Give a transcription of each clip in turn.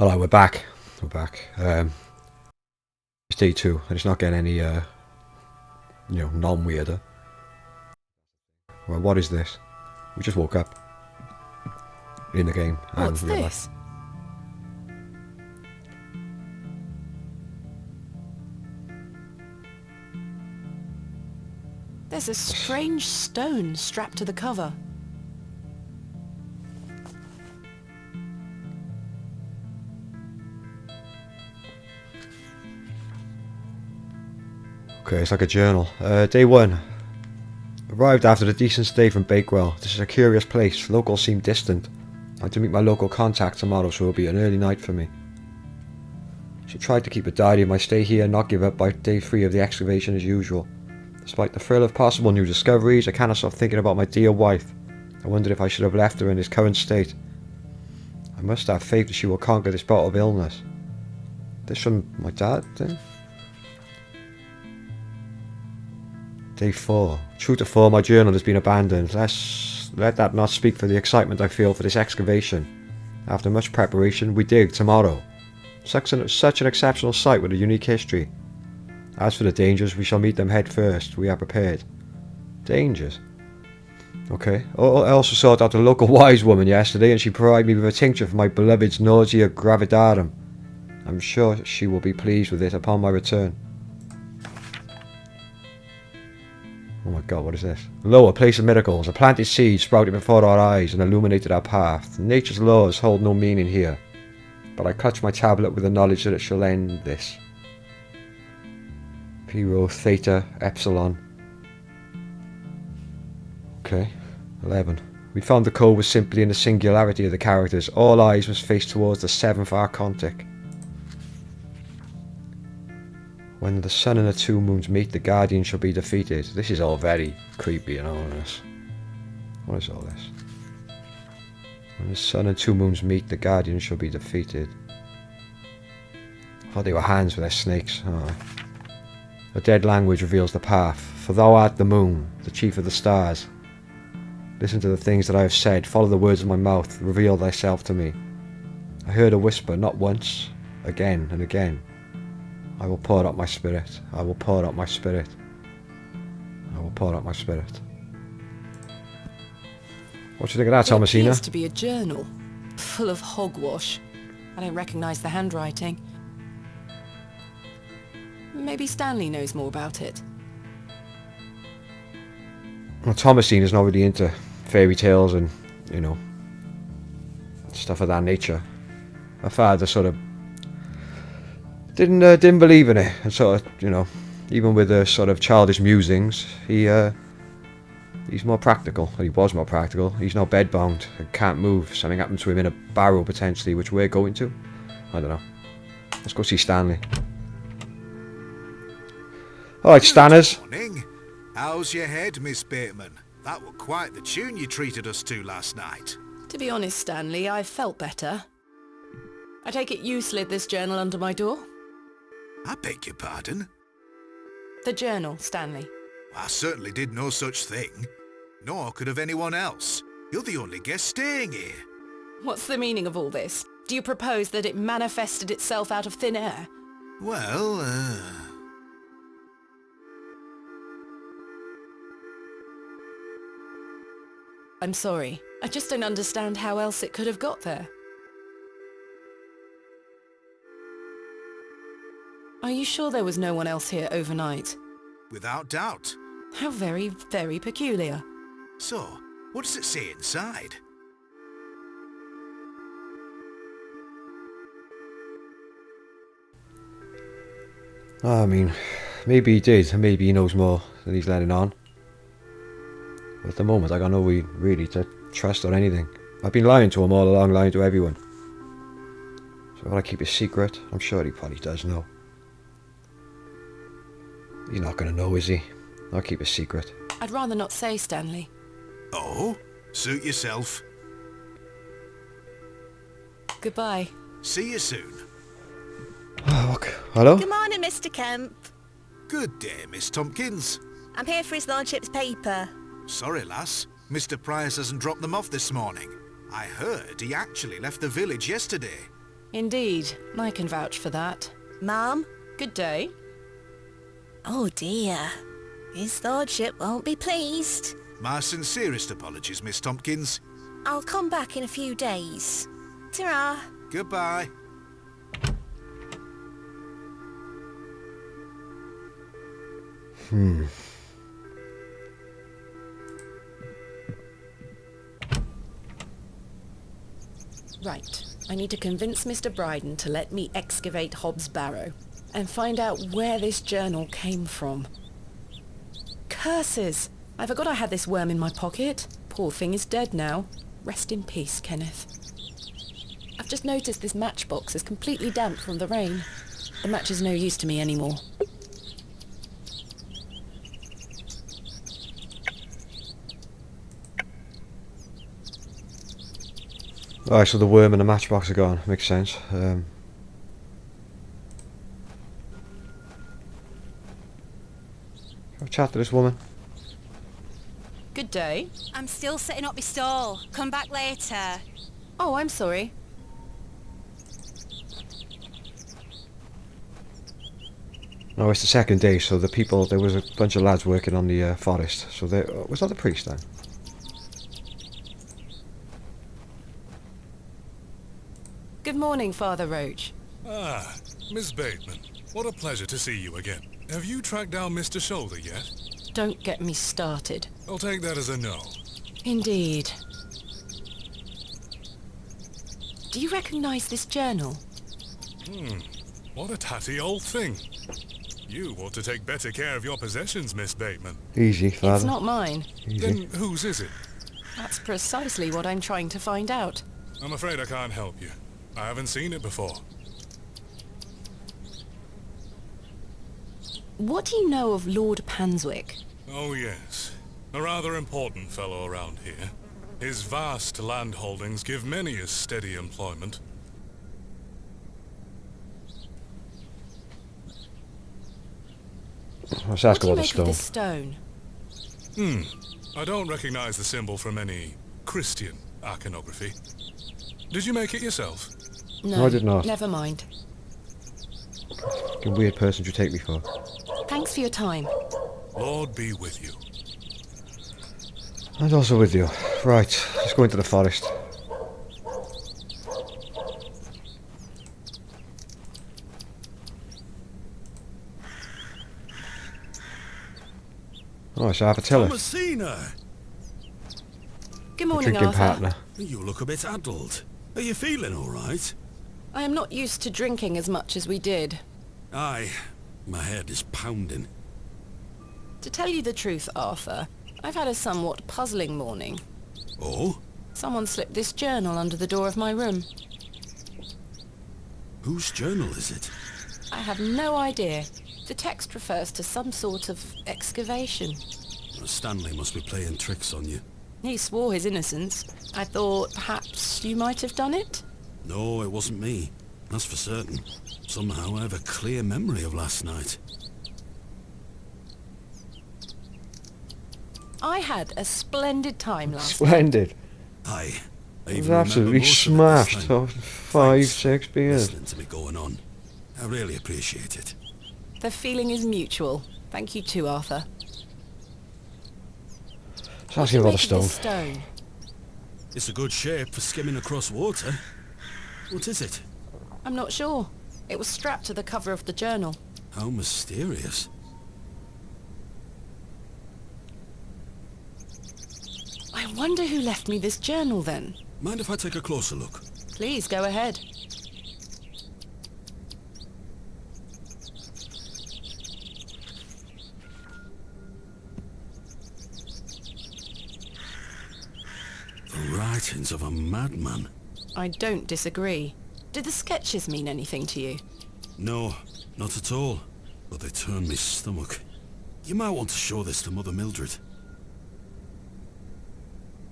Alright, we're back. We're back. It's day 2, and it's not getting any, non-weirder. Well, what is this? We just woke up. In the game. What's real this? life. There's a strange stone strapped to the cover. Okay, it's like a journal. Day 1. Arrived after a decent stay from Bakewell. This is a curious place. Locals seem distant. I have to meet my local contact tomorrow, so it'll be an early night for me. Should try to keep a diary of my stay here and not give up by day 3 of the excavation as usual. Despite the thrill of possible new discoveries, I cannot stop thinking about my dear wife. I wondered if I should have left her in this current state. I must have faith that she will conquer this bout of illness. This from my dad, then? Day 4. True to form, my journal has been abandoned. Let that not speak for the excitement I feel for this excavation. After much preparation, we dig tomorrow. Such an exceptional site with a unique history. As for the dangers, we shall meet them head first. We are prepared. Dangers? Okay. I also sought out a local wise woman yesterday, and she provided me with a tincture for my beloved's nausea gravidarum. I'm sure she will be pleased with it upon my return. Oh my god, what is this? Lo, a place of miracles. A planted seed sprouted before our eyes and illuminated our path. Nature's laws hold no meaning here. But I clutch my tablet with the knowledge that it shall end this. Pi Rho Theta Epsilon. Okay, 11. We found the code was simply in the singularity of the characters. All eyes must face towards the 7th Archontic. When the sun and the 2 moons meet, the guardian shall be defeated. This is all very creepy and ominous. What is all this? When the sun and 2 moons meet, the guardian shall be defeated. I thought they were hands with their snakes. Oh. A dead language reveals the path. For thou art the moon, the chief of the stars. Listen to the things that I have said. Follow the words of my mouth. Reveal thyself to me. I heard a whisper, not once, again and again. I will pour out my spirit. I will pour out my spirit. I will pour out my spirit. What do you think of that, Thomasina? It appears to be a journal, full of hogwash. I don't recognise the handwriting. Maybe Stanley knows more about it. Well, Thomasina's not really into fairy tales and, stuff of that nature. Her father sort of didn't believe in it, and sort of, even with the sort of childish musings, he's more practical. Well, he was more practical. He's not bedbound and can't move. Something happened to him in a barrow potentially, which we're going to. I don't know. Let's go see Stanley. Alright, Stanners. Good morning. How's your head, Miss Bateman? That was quite the tune you treated us to last night. To be honest, Stanley, I felt better. I take it you slid this journal under my door? I beg your pardon? The journal, Stanley. I certainly did no such thing. Nor could have anyone else. You're the only guest staying here. What's the meaning of all this? Do you propose that it manifested itself out of thin air? Well, I'm sorry. I just don't understand how else it could have got there. Are you sure there was no one else here overnight? without doubt. How very, very peculiar. So, what does it say inside? I mean, maybe he did, and maybe he knows more than he's letting on. But at the moment, I got no way really to trust or anything. I've been lying to him all along, lying to everyone. So if I keep it secret, I'm sure he probably does know. He's not going to know, is he? I'll keep it secret. I'd rather not say, Stanley. Oh, suit yourself. Goodbye. See you soon. Oh, okay. Hello? Good morning, Mr. Kemp. Good day, Miss Tompkins. I'm here for his lordship's paper. Sorry, lass. Mr. Price hasn't dropped them off this morning. I heard he actually left the village yesterday. Indeed, I can vouch for that. Ma'am? Good day. Oh dear. His lordship won't be pleased. My sincerest apologies, Miss Tompkins. I'll come back in a few days. Ta-ra. Goodbye. Right. I need to convince Mr. Bryden to let me excavate Hobs Barrow and find out where this journal came from. Curses! I forgot I had this worm in my pocket. Poor thing is dead now. Rest in peace, Kenneth. I've just noticed this matchbox is completely damp from the rain. The match is no use to me anymore. Alright, so the worm and the matchbox are gone. Makes sense. Have a chat to this woman. Good day. I'm still setting up my stall. Come back later. Oh, I'm sorry. No, it's the second day, so the people, there was a bunch of lads working on the forest. So they, was that the priest then? Good morning, Father Roach. Ah, Miss Bateman. What a pleasure to see you again. Have you tracked down Mr. Shoulder yet? Don't get me started. I'll take that as a no. Indeed. Do you recognise this journal? What a tatty old thing. You ought to take better care of your possessions, Miss Bateman. Easy, father. It's not mine. Easy. Then whose is it? That's precisely what I'm trying to find out. I'm afraid I can't help you. I haven't seen it before. What do you know of Lord Panswick? Oh yes, a rather important fellow around here. His vast land holdings give many a steady employment. Let's What ask do you about the make of this stone. stone? I don't recognize the symbol from any Christian iconography. Did you make it yourself? No, I did not. Never mind. What a weird person you take me for. Thanks for your time. Lord be with you. And also with you. Right, let's go into the forest. Oh, so I have a tiller. Thomasina! Good A morning, drinking Arthur. partner. You look a bit addled. Are you feeling all right? I am not used to drinking as much as we did. Aye. My head is pounding. To tell you the truth, Arthur, I've had a somewhat puzzling morning. Oh? Someone slipped this journal under the door of my room. Whose journal is it? I have no idea. The text refers to some sort of excavation. Stanley must be playing tricks on you. He swore his innocence. I thought perhaps you might have done it? No, it wasn't me. That's for certain. Somehow I have a clear memory of last night. I had a splendid time last night. Splendid. Aye. I It was even remember absolutely most of it this smashed. time. Oh, 5, Thanks 6 for beers. listening to me going on. I really appreciate it. The feeling is mutual. Thank you too, Arthur. Let's ask you What about do the you make of stone. this stone? It's a good shape for skimming across water. What is it? I'm not sure. It was strapped to the cover of the journal. How mysterious. I wonder who left me this journal then. Mind if I take a closer look? Please go ahead. The writings of a madman. I don't disagree. Did the sketches mean anything to you? No, not at all. But they turn me stomach. You might want to show this to Mother Mildred.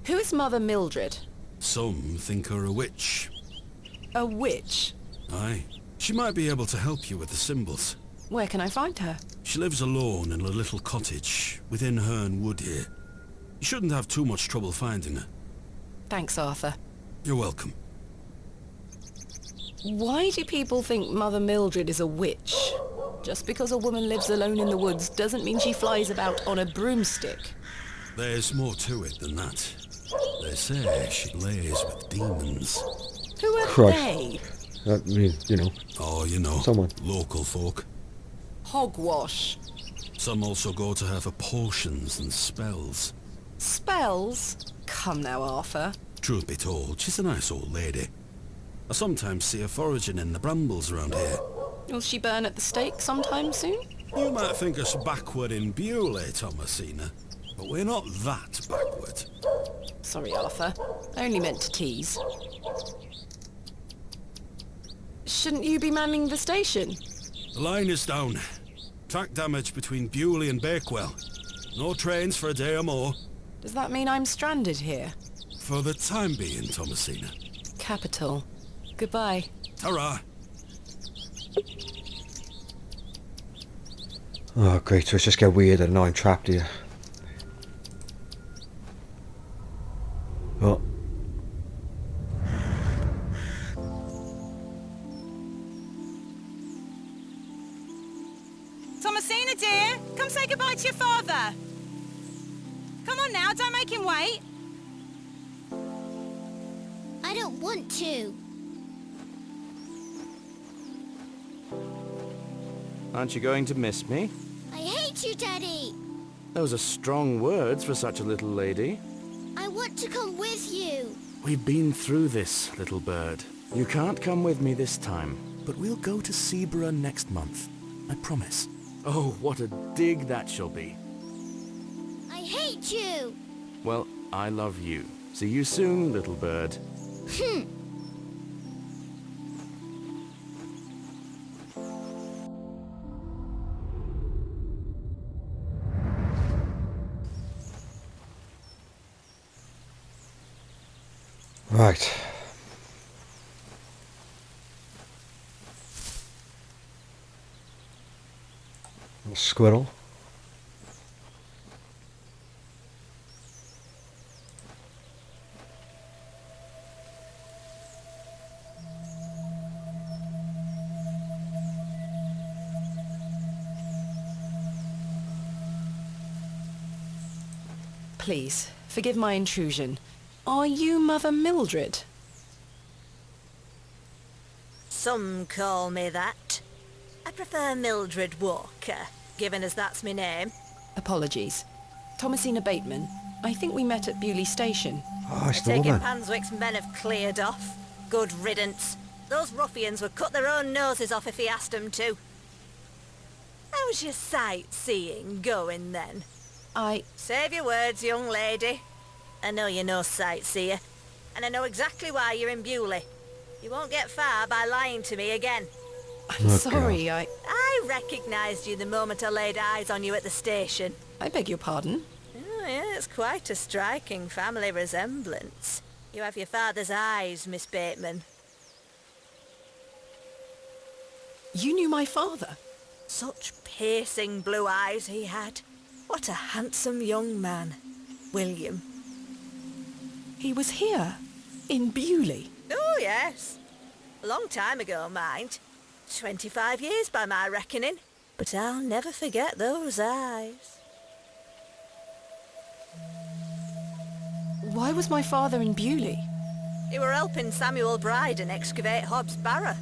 Who is Mother Mildred? Some think her a witch. A witch? Aye. She might be able to help you with the symbols. Where can I find her? She lives alone in a little cottage within Herne Wood here. You shouldn't have too much trouble finding her. Thanks, Arthur. You're welcome. Why do people think Mother Mildred is a witch? Just because a woman lives alone in the woods doesn't mean she flies about on a broomstick. There's more to it than that. They say she lays with demons. Who are Christ. they? I mean, you know, Oh, you know, someone. local folk. Hogwash. Some also go to her for potions and spells. Spells? Come now, Arthur. Truth be told, she's a nice old lady. I sometimes see her foraging in the brambles around here. Will she burn at the stake sometime soon? You might think us backward in Bewlay, Thomasina, but we're not that backward. Sorry, Arthur. I only meant to tease. Shouldn't you be manning the station? The line is down. Track damage between Bewlay and Bakewell. No trains for a day or more. Does that mean I'm stranded here? For the time being, Thomasina. Capital. Goodbye. Ta-ra! Oh, great. So it's just get weird and now I'm trapped here. Oh. Thomasina, dear, come say goodbye to your father. Come on now, don't make him wait. I don't want to. Aren't you going to miss me? I hate you, Daddy. Those are strong words for such a little lady. I want to come with you. We've been through this, little bird. You can't come with me this time, but we'll go to Seaborough next month. I promise. Oh, what a dig that shall be. I hate you. Well, I love you. See you soon, little bird. Right. Little squirrel. Please, forgive my intrusion. Are you Mother Mildred? Some call me that. I prefer Mildred Walker, given as that's my name. Apologies. Thomasina Bateman. I think we met at Bewlay Station. Oh, it's the Taking woman. Panswick's men have cleared off. Good riddance. Those ruffians would cut their own noses off if he asked them to. How's your sightseeing going then? Save your words, young lady. I know you're no sightseer, and I know exactly why you're in Bewlay. You won't get far by lying to me again. I'm sorry, God. I recognised you the moment I laid eyes on you at the station. I beg your pardon? Oh, yeah, it's quite a striking family resemblance. You have your father's eyes, Miss Bateman. You knew my father? Such piercing blue eyes he had. What a handsome young man. William. He was here, in Bewlay. Oh, yes. A long time ago, mind. 25 years by my reckoning. But I'll never forget those eyes. Why was my father in Bewlay? You were helping Samuel Bryden excavate Hobs Barrow.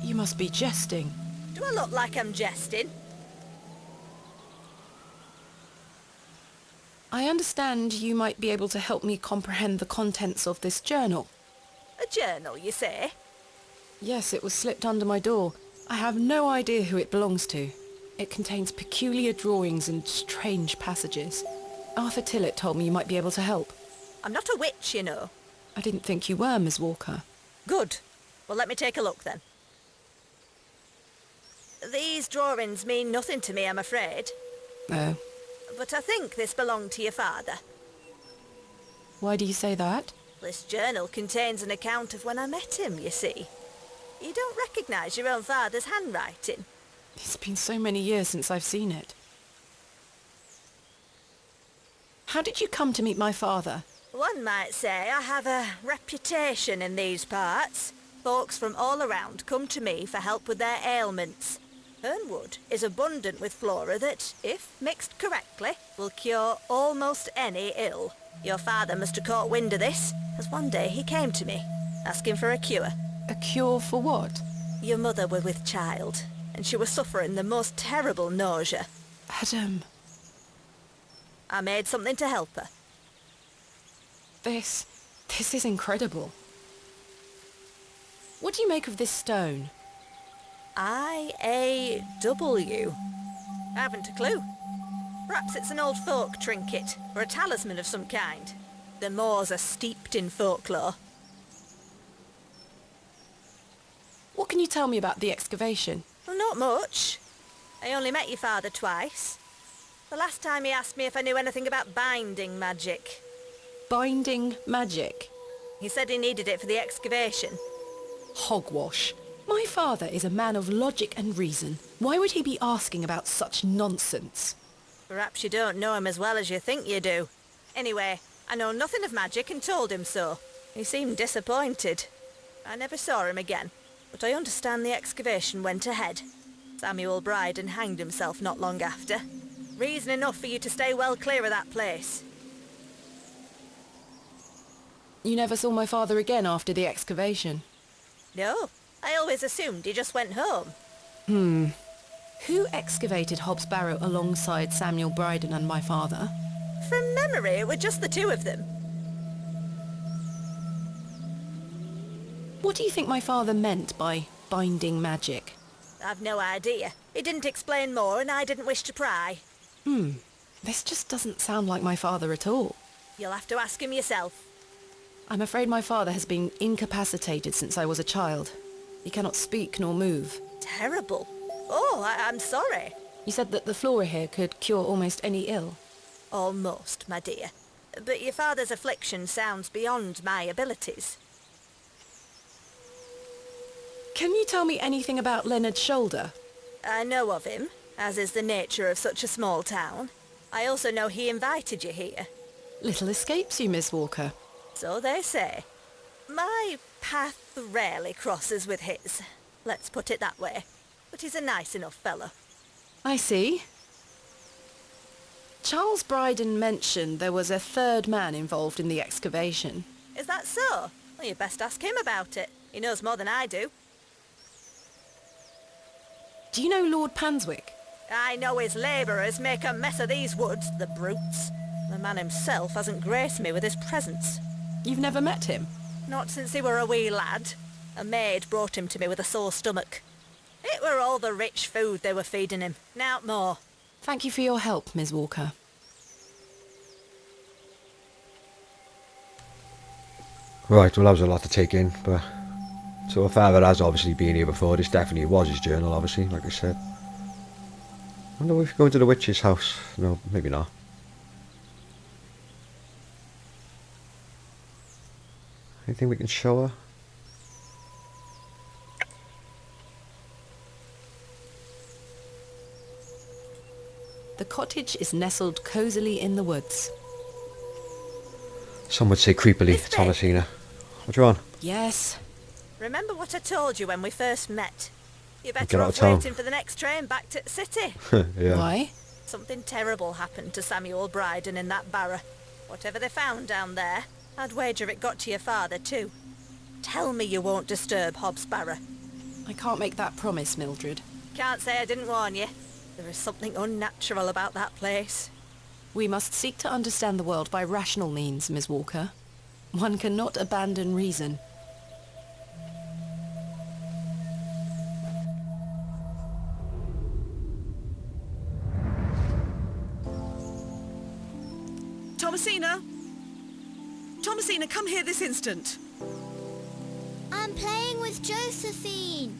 You must be jesting. Do I look like I'm jesting? I understand you might be able to help me comprehend the contents of this journal. A journal, you say? Yes, it was slipped under my door. I have no idea who it belongs to. It contains peculiar drawings and strange passages. Arthur Tillett told me you might be able to help. I'm not a witch, you know. I didn't think you were, Miss Walker. Good. Well, let me take a look then. These drawings mean nothing to me, I'm afraid. Oh. But I think this belonged to your father. Why do you say that? This journal contains an account of when I met him, you see. You don't recognise your own father's handwriting. It's been so many years since I've seen it. How did you come to meet my father? One might say I have a reputation in these parts. Folks from all around come to me for help with their ailments. Hernwood is abundant with flora that, if mixed correctly, will cure almost any ill. Your father must have caught wind of this, as one day he came to me, asking for a cure. A cure for what? Your mother was with child, and she was suffering the most terrible nausea. Adam, I made something to help her. this is incredible. What do you make of this stone? I-A-W. Haven't a clue. Perhaps it's an old folk trinket, or a talisman of some kind. The moors are steeped in folklore. What can you tell me about the excavation? Well, not much. I only met your father twice. The last time he asked me if I knew anything about binding magic. Binding magic? He said he needed it for the excavation. Hogwash. My father is a man of logic and reason. Why would he be asking about such nonsense? Perhaps you don't know him as well as you think you do. Anyway, I know nothing of magic and told him so. He seemed disappointed. I never saw him again, but I understand the excavation went ahead. Samuel Bryden hanged himself not long after. Reason enough for you to stay well clear of that place. You never saw my father again after the excavation? No, I always assumed he just went home. Who excavated Hobs Barrow alongside Samuel Bryden and my father? From memory, it were just the two of them. What do you think my father meant by binding magic? I've no idea. He didn't explain more and I didn't wish to pry. This just doesn't sound like my father at all. You'll have to ask him yourself. I'm afraid my father has been incapacitated since I was a child. He cannot speak nor move. Terrible. Oh, I'm sorry. You said that the flora here could cure almost any ill. Almost, my dear. But your father's affliction sounds beyond my abilities. Can you tell me anything about Leonard's shoulder? I know of him, as is the nature of such a small town. I also know he invited you here. Little escapes you, Miss Walker. So they say. My path rarely crosses with his. Let's put it that way. But he's a nice enough fellow. I see. Charles Bryden mentioned there was a third man involved in the excavation. Is that so? Well, you best ask him about it. He knows more than I do. Do you know Lord Panswick? I know his labourers make a mess of these woods, the brutes. The man himself hasn't graced me with his presence. You've never met him? Not since he were a wee lad. A maid brought him to me with a sore stomach. It were all the rich food they were feeding him, nowt more. Thank you for your help, Miss Walker. Right, well that was a lot to take in, but so if father has obviously been here before, this definitely was his journal, obviously, like I said. I wonder if we go into the witch's house. No, maybe not. Anything we can show her? The cottage is nestled cosily in the woods. Some would say creepily, Miss Bay. Thomasina. What do you want? Yes. Remember what I told you when we first met? You're Get better out off of town. waiting for the next train back to the city. Yeah. Why? Something terrible happened to Samuel Bryden in that barrow. Whatever they found down there, I'd wager it got to your father too. Tell me you won't disturb Hobs Barrow. I can't make that promise, Mildred. Can't say I didn't warn you. There is something unnatural about that place. We must seek to understand the world by rational means, Miss Walker. One cannot abandon reason. Thomasina! Thomasina, come here this instant. I'm playing with Josephine.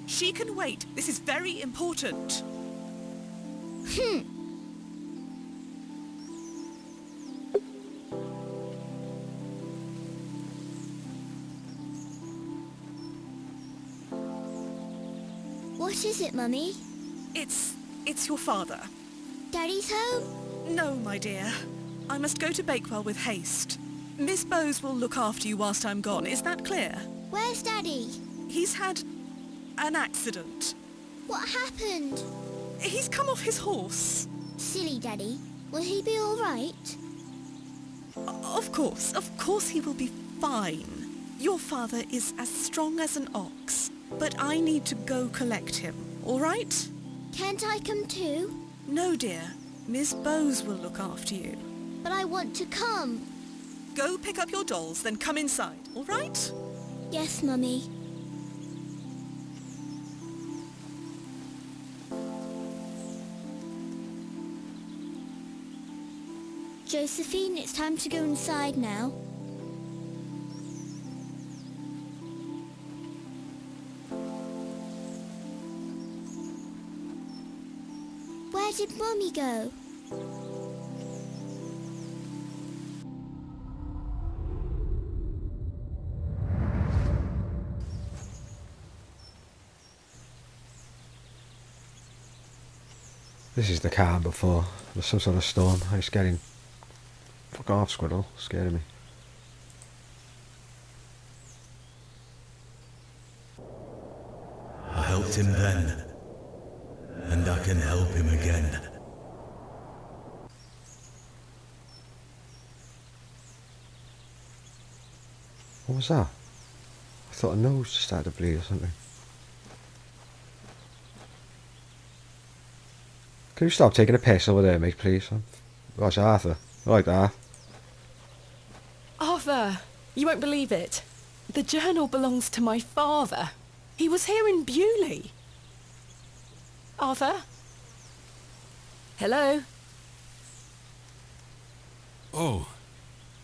She can wait. This is very important. What is it, Mummy? It's your father. Daddy's home? No, my dear. I must go to Bakewell with haste. Miss Bowes will look after you whilst I'm gone. Is that clear? Where's Daddy? He's had an accident. What happened? He's come off his horse. Silly Daddy. Will he be all right? Of course he will be fine. Your father is as strong as an ox, but I need to go collect him, all right? Can't I come too? No, dear. Miss Bowes will look after you. But I want to come. Go pick up your dolls, then come inside, all right? Yes, Mummy. Josephine, it's time to go inside now. Where did Mummy go? This is the calm before there's some sort of storm. It's getting... Fuck off, squirrel. Scaring me. I helped him then, and I can help him again. What was that? I thought a nose started to bleed or something. Can you stop taking a piss over there, mate, please? Oh, it's Arthur. I like that. Arthur, you won't believe it. The journal belongs to my father. He was here in Bewlay. Arthur? Hello? Oh,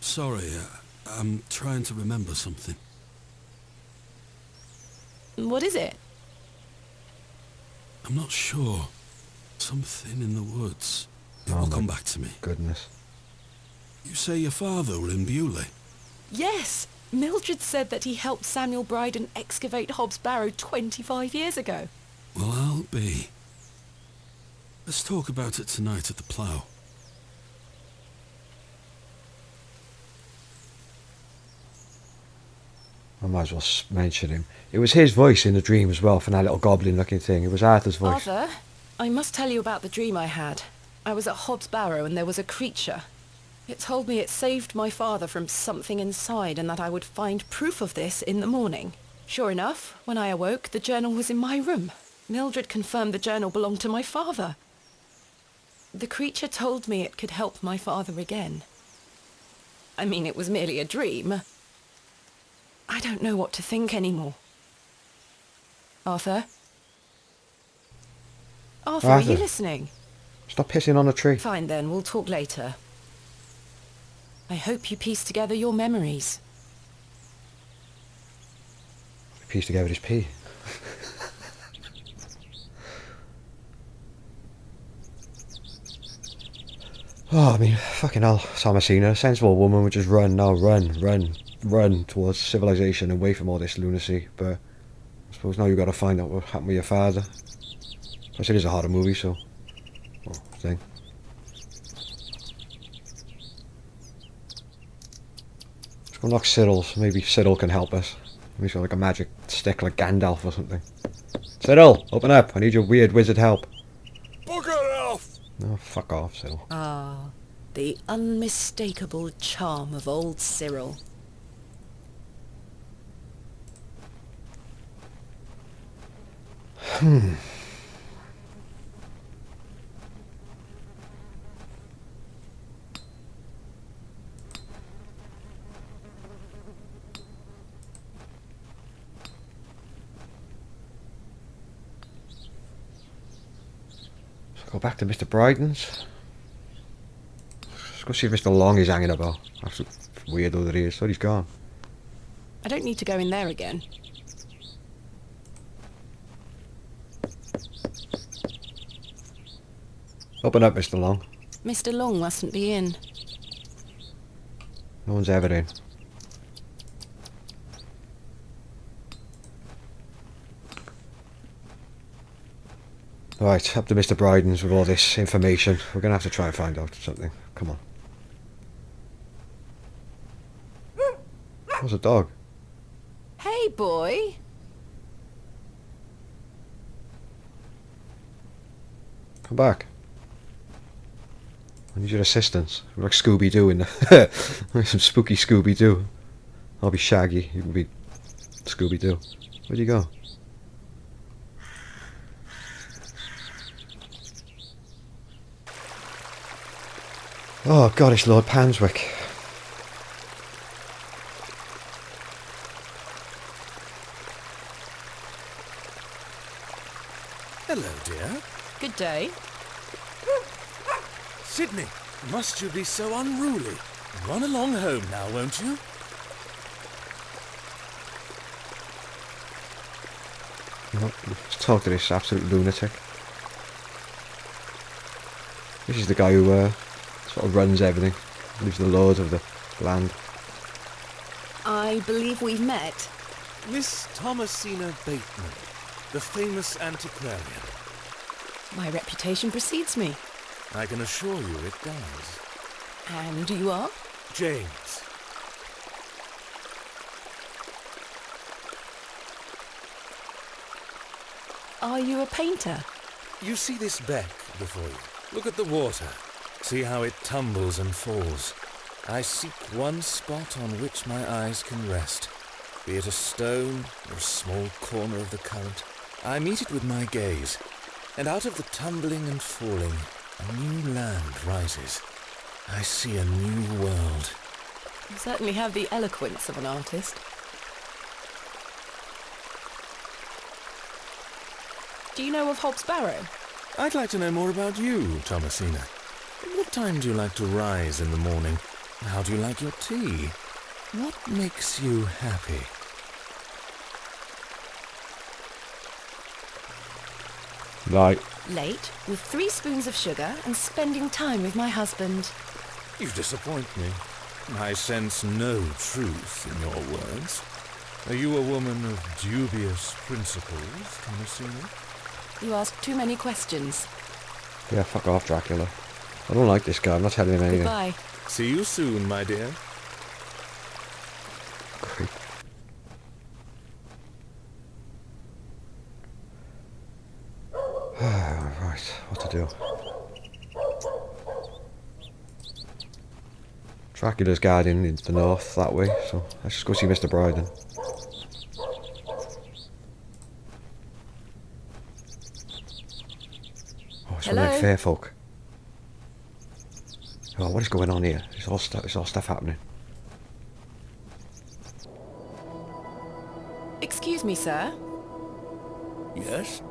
sorry. I'm trying to remember something. What is it? I'm not sure. Something in the woods. It Oh will my come back to me. Goodness. You say your father were in Bewlay? Yes. Mildred said that he helped Samuel Bryden excavate Hobs Barrow 25 years ago. Well, I'll be. Let's talk about it tonight at the plough. I might as well mention him. It was his voice in the dream as well, from that little goblin-looking thing. It was Arthur's voice. Arthur, I must tell you about the dream I had. I was at Hobs Barrow and there was a creature. It told me it saved my father from something inside and that I would find proof of this in the morning. Sure enough, when I awoke, the journal was in my room. Mildred confirmed the journal belonged to my father. The creature told me it could help my father again. I mean, it was merely a dream. I don't know what to think anymore. Arthur? Arthur, are you listening? Stop pissing on a tree. Fine then, we'll talk later. I hope you piece together your memories. Piece together his pee. Oh, I mean, fucking hell, Thomasina. A sensible woman would just run towards civilization and away from all this lunacy. But I suppose now you've got to find out what happened with your father. Plus, it is a horror movie, so... Oh, thing. Let's go knock Cyril's. Maybe Cyril can help us. Maybe he's got like a magic stick like Gandalf or something. Cyril, open up. I need your weird wizard help. Bugger off! Oh, fuck off, Cyril. Ah, the unmistakable charm of old Cyril. Go back to Mr. Bryden's. Let's go see if Mr. Long is hanging about. That's weirdo that he is. Thought he's gone. I don't need to go in there again. Open up, Mr. Long. Mr. Long mustn't be in. No one's ever in. Right, up to Mr. Bryden's with all this information. We're going to have to try and find out something. Come on. What's a dog? Hey, Hey, boy. Come back. I need your assistance. We're like Scooby-Doo in the... some spooky Scooby-Doo. I'll be Shaggy. You can be Scooby-Doo. Where'd you go? Oh god, it's Lord Panswick. Hello, dear. Good day. Sydney, must you be so unruly? Run along home now, won't you? Let's talk to this absolute lunatic. This is the guy who sort of runs everything. He's the lord of the land. I believe we've met. Miss Thomasina Bateman, the famous antiquarian. My reputation precedes me. I can assure you it does. And you are? James. Are you a painter? You see this beck before you? Look at the water. See how it tumbles and falls. I seek one spot on which my eyes can rest, be it a stone or a small corner of the current. I meet it with my gaze, and out of the tumbling and falling, a new land rises. I see a new world. You certainly have the eloquence of an artist. Do you know of Hobs Barrow? I'd like to know more about you, Thomasina. What time do you like to rise in the morning? How do you like your tea? What makes you happy? Right. Late, with 3 spoons of sugar and spending time with my husband. You disappoint me. I sense no truth in your words. Are you a woman of dubious principles, Thomasina? You ask too many questions. Yeah, fuck off, Dracula. I don't like this guy. I'm not telling him anything. Goodbye. See you soon, my dear. Creep. Right, what to do? Dracula's guarding in the north that way, so let's just go see Mr. Bryden. Oh, it's one of them fair folk. Oh, what is going on here? It's all stuff happening. Excuse me, sir. Yes?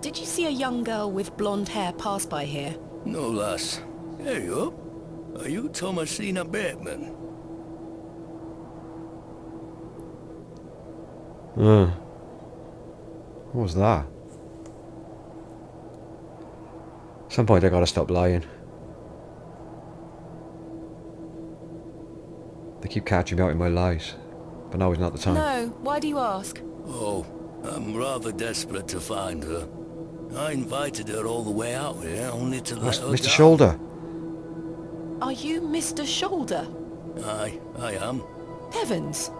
Did you see a young girl with blonde hair pass by here? No, lass. There you are. Are you Thomasina Bateman? What was that? At some point I gotta stop lying. They keep catching me out in my lies, but now is not the time. No, why do you ask? Oh, I'm rather desperate to find her. I invited her all the way out here only to let her Mr. down. Shoulder. Are you Mr. Shoulder? Aye, I am. Heavens!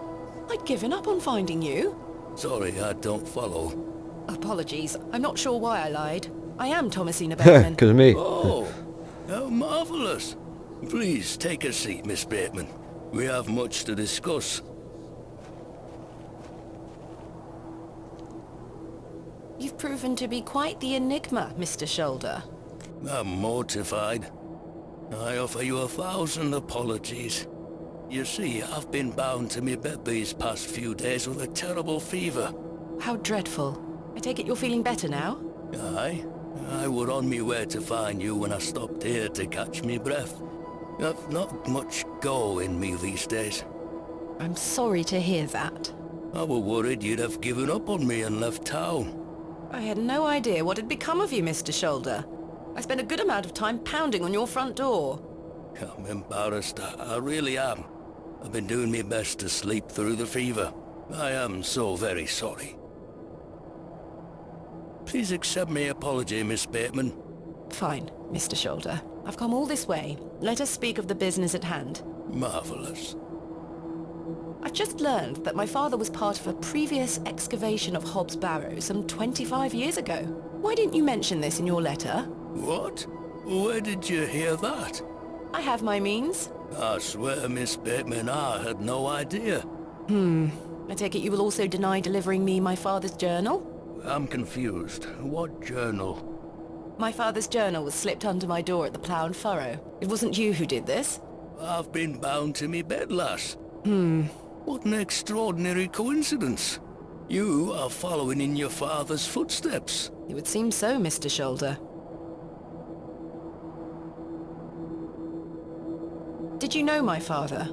I'd given up on finding you. Sorry, I don't follow. Apologies, I'm not sure why I lied. I am Thomasina Bateman. Because of me. Oh, how marvellous. Please take a seat, Miss Bateman. We have much to discuss. You've proven to be quite the enigma, Mr. Shoulder. I'm mortified. I offer you 1,000 apologies. You see, I've been bound to me bed these past few days with a terrible fever. How dreadful. I take it you're feeling better now? Aye. I were on me way to find you when I stopped here to catch me breath. I've not much go in me these days. I'm sorry to hear that. I were worried you'd have given up on me and left town. I had no idea what had become of you, Mr. Shoulder. I spent a good amount of time pounding on your front door. I'm embarrassed. I really am. I've been doing my best to sleep through the fever. I am so very sorry. Please accept my apology, Miss Bateman. Fine, Mr. Shoulder. I've come all this way. Let us speak of the business at hand. Marvellous. I've just learned that my father was part of a previous excavation of Hobs Barrow some 25 years ago. Why didn't you mention this in your letter? What? Where did you hear that? I have my means. I swear, Miss Bateman, I had no idea. I take it you will also deny delivering me my father's journal? I'm confused. What journal? My father's journal was slipped under my door at the Plough and Furrow. It wasn't you who did this? I've been bound to me bed, lass. What an extraordinary coincidence. You are following in your father's footsteps. It would seem so, Mr. Shoulder. Did you know my father?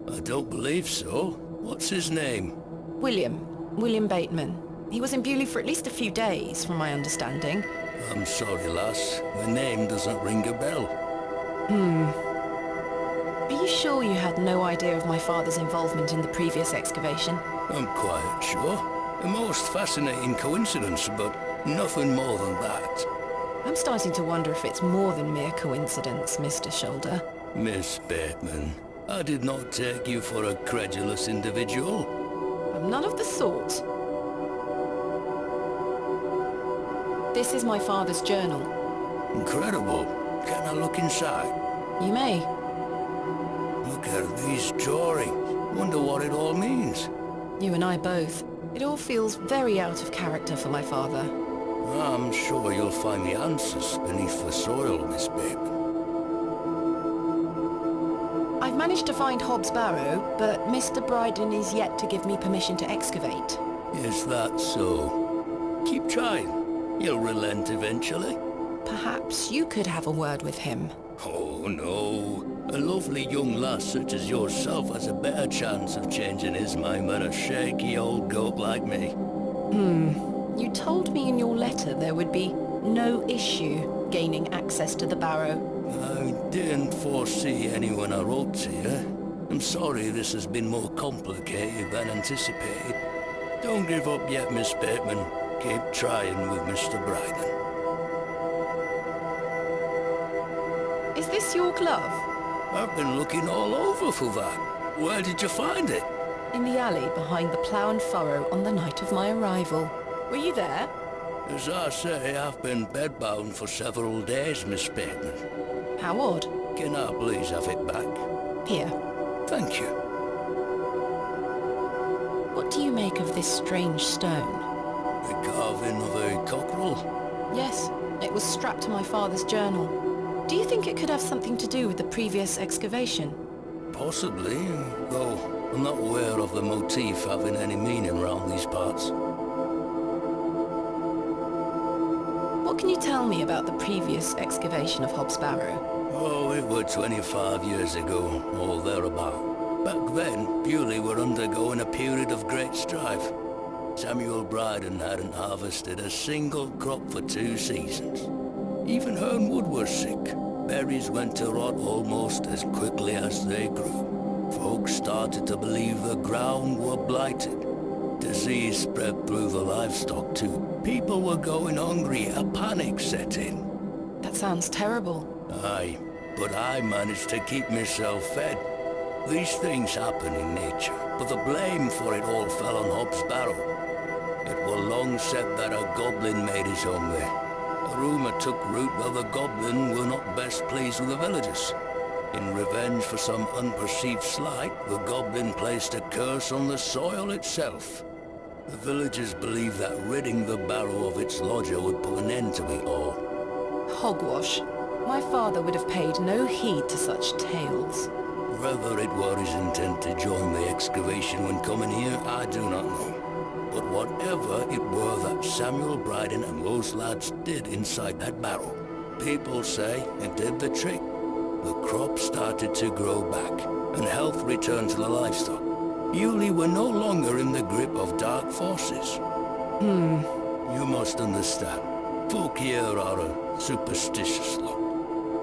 I don't believe so. What's his name? William Bateman. He was in Bewlay for at least a few days, from my understanding. I'm sorry, lass. The name doesn't ring a bell. Are you sure you had no idea of my father's involvement in the previous excavation? I'm quite sure. A most fascinating coincidence, but nothing more than that. I'm starting to wonder if it's more than mere coincidence, Mr. Shoulder. Miss Bateman, I did not take you for a credulous individual. I'm none of the sort. This is my father's journal. Incredible. Can I look inside? You may. Look at these drawings. Wonder what it all means. You and I both. It all feels very out of character for my father. I'm sure you'll find the answers beneath the soil, Miss Bateman. I've managed to find Hobs Barrow, but Mr. Bryden is yet to give me permission to excavate. Is that so? Keep trying. You'll relent eventually. Perhaps you could have a word with him. Oh, no. A lovely young lass such as yourself has a better chance of changing his mind than a shaky old goat like me. You told me in your letter there would be no issue gaining access to the barrow. I didn't foresee any when I wrote to you. I'm sorry this has been more complicated than anticipated. Don't give up yet, Miss Bateman. Keep trying with Mr. Bryden. Is this your glove? I've been looking all over for that. Where did you find it? In the alley behind the Plough and Furrow on the night of my arrival. Were you there? As I say, I've been bedbound for several days, Miss Bateman. How odd. Can I please have it back? Here. Thank you. What do you make of this strange stone? The carving of a cockerel? Yes, it was strapped to my father's journal. Do you think it could have something to do with the previous excavation? Possibly, though I'm not aware of the motif having any meaning around these parts. What can you tell me about the previous excavation of Hobs Barrow? Oh, it was 25 years ago, or thereabout. Back then, Bewlay were undergoing a period of great strife. Samuel Bryden hadn't harvested a single crop for 2 seasons. Even Hernwood was sick. Berries went to rot almost as quickly as they grew. Folks started to believe the ground were blighted. Disease spread through the livestock too. People were going hungry, a panic set in. That sounds terrible. Aye, but I managed to keep myself fed. These things happen in nature, but the blame for it all fell on Hobs Barrow. It was long said that a goblin made his home there. A rumour took root that the goblin were not best pleased with the villagers. In revenge for some unperceived slight, the goblin placed a curse on the soil itself. The villagers believed that ridding the barrow of its lodger would put an end to it all. Hogwash. My father would have paid no heed to such tales. Whether it were his intent to join the excavation when coming here, I do not know. But whatever it were that Samuel Bryden and those lads did inside that barrow, people say it did the trick. The crop started to grow back, and health returned to the livestock. Bewlay were no longer in the grip of dark forces. You must understand, folk here are a superstitious lot.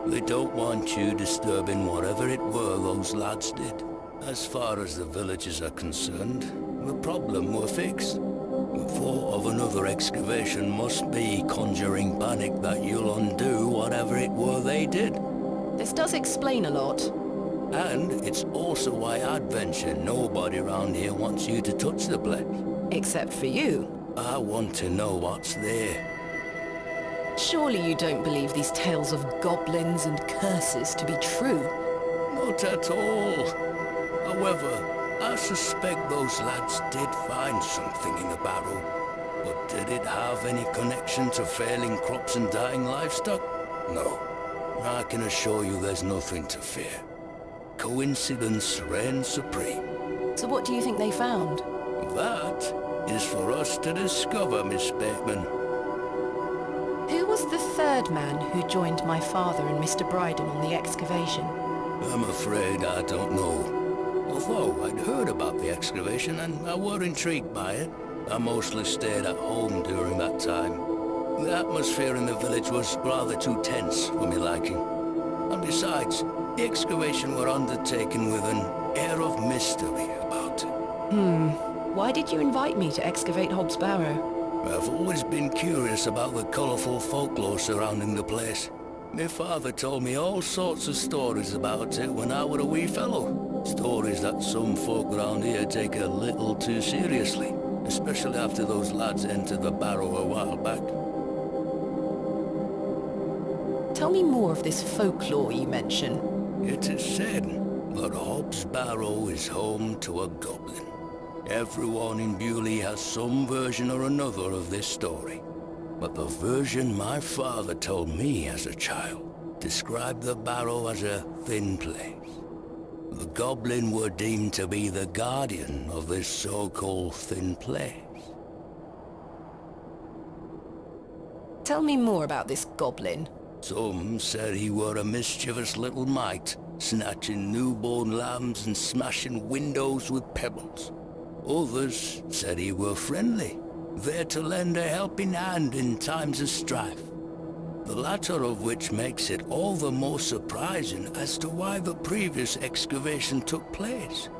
They don't want you disturbing whatever it were those lads did. As far as the villagers are concerned, the problem were fixed. The thought of another excavation must be conjuring panic that you'll undo whatever it were they did. This does explain a lot. And it's also why I'd venture nobody around here wants you to touch the place. Except for you. I want to know what's there. Surely you don't believe these tales of goblins and curses to be true? Not at all. However, I suspect those lads did find something in the barrow. But did it have any connection to failing crops and dying livestock? No. I can assure you there's nothing to fear. Coincidence reigns supreme. So what do you think they found? That is for us to discover, Miss Bateman. Who was the third man who joined my father and Mr. Bryden on the excavation? I'm afraid I don't know. Although I'd heard about the excavation and I were intrigued by it, I mostly stayed at home during that time. The atmosphere in the village was rather too tense for me liking. And besides, the excavation were undertaken with an air of mystery about it. Why did you invite me to excavate Hobs Barrow? I've always been curious about the colourful folklore surrounding the place. My father told me all sorts of stories about it when I were a wee fellow. Stories that some folk around here take a little too seriously, especially after those lads entered the barrow a while back. Tell me more of this folklore you mention. It is said that Hobs Barrow is home to a goblin. Everyone in Bewlay has some version or another of this story. But the version my father told me as a child described the barrow as a thin place. The goblin were deemed to be the guardian of this so-called thin place. Tell me more about this goblin. Some said he were a mischievous little mite, snatching newborn lambs and smashing windows with pebbles. Others said he were friendly, there to lend a helping hand in times of strife. The latter of which makes it all the more surprising as to why the previous excavation took place.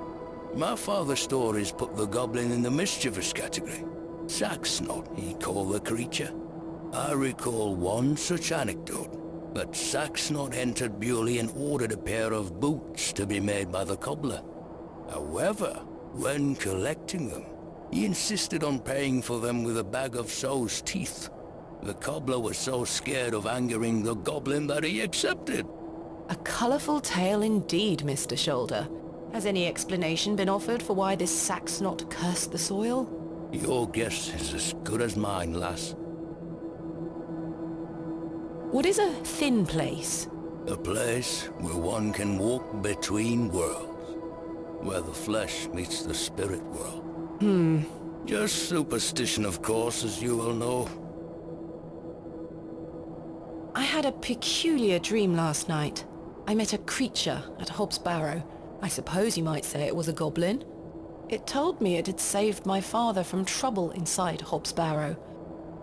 My father's stories put the goblin in the mischievous category. Saxnot, he called the creature. I recall one such anecdote, that Saxnot entered Bewlay and ordered a pair of boots to be made by the cobbler. However, when collecting them, he insisted on paying for them with a bag of sow's teeth. The cobbler was so scared of angering the goblin that he accepted. A colourful tale indeed, Mr. Shoulder. Has any explanation been offered for why this Saxnot cursed the soil? Your guess is as good as mine, lass. What is a thin place? A place where one can walk between worlds, where the flesh meets the spirit world. Just superstition, of course, as you will know. I had a peculiar dream last night. I met a creature at Hobs Barrow. I suppose you might say it was a goblin. It told me it had saved my father from trouble inside Hobs Barrow.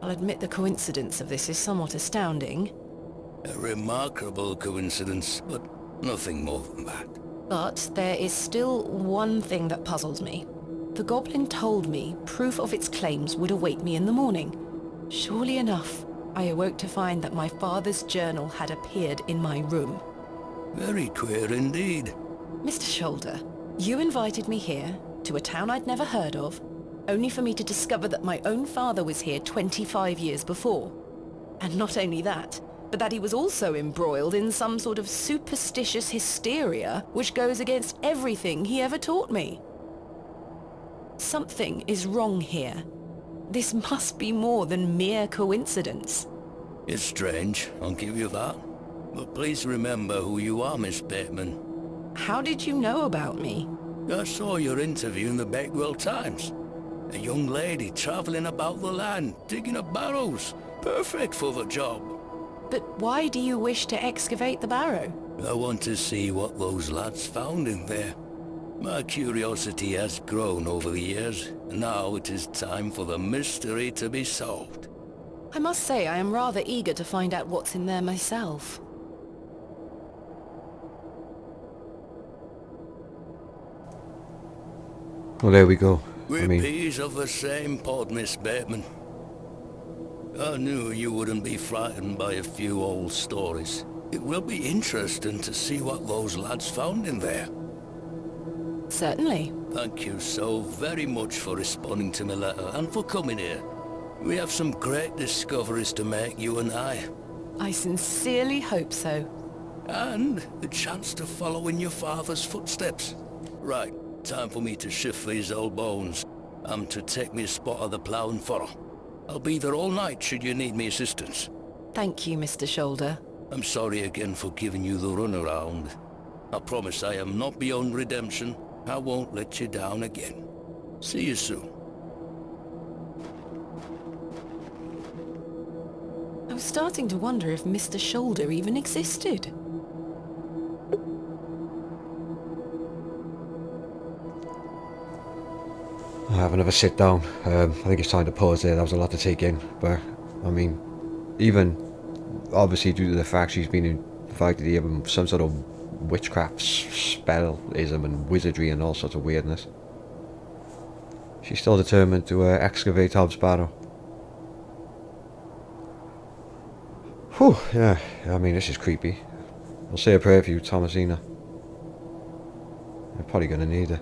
I'll admit the coincidence of this is somewhat astounding. A remarkable coincidence, but nothing more than that. But there is still one thing that puzzles me. The goblin told me proof of its claims would await me in the morning. Surely enough, I awoke to find that my father's journal had appeared in my room. Very queer indeed. Mr. Shoulder, you invited me here, to a town I'd never heard of, only for me to discover that my own father was here 25 years before. And not only that, but that he was also embroiled in some sort of superstitious hysteria which goes against everything he ever taught me. Something is wrong here. This must be more than mere coincidence. It's strange, I'll give you that. But please remember who you are, Miss Bateman. How did you know about me? I saw your interview in the Bakewell Times. A young lady travelling about the land, digging up barrows. Perfect for the job. But why do you wish to excavate the barrow? I want to see what those lads found in there. My curiosity has grown over the years. Now it is time for the mystery to be solved. I must say I am rather eager to find out what's in there myself. Well, there we go. We're peas of the same pod, Miss Bateman. I knew you wouldn't be frightened by a few old stories. It will be interesting to see what those lads found in there. Certainly. Thank you so very much for responding to my letter and for coming here. We have some great discoveries to make, you and I. I sincerely hope so. And the chance to follow in your father's footsteps. Right, time for me to shift these old bones. I'm to take me a spot of the plough and furrow. I'll be there all night should you need me assistance. Thank you, Mr. Shoulder. I'm sorry again for giving you the runaround. I promise I am not beyond redemption. I won't let you down again. See you soon. I was starting to wonder if Mr. Shoulder even existed. I'll have another sit down. I think it's time to pause there. That was a lot to take in. But, I mean, even obviously due to the fact she's been invited here with some sort of witchcraft spellism and wizardry and all sorts of weirdness, she's still determined to excavate Hobs Barrow. Whew, yeah, I mean, this is creepy. I'll say a prayer for you, Thomasina. You're probably going to need it.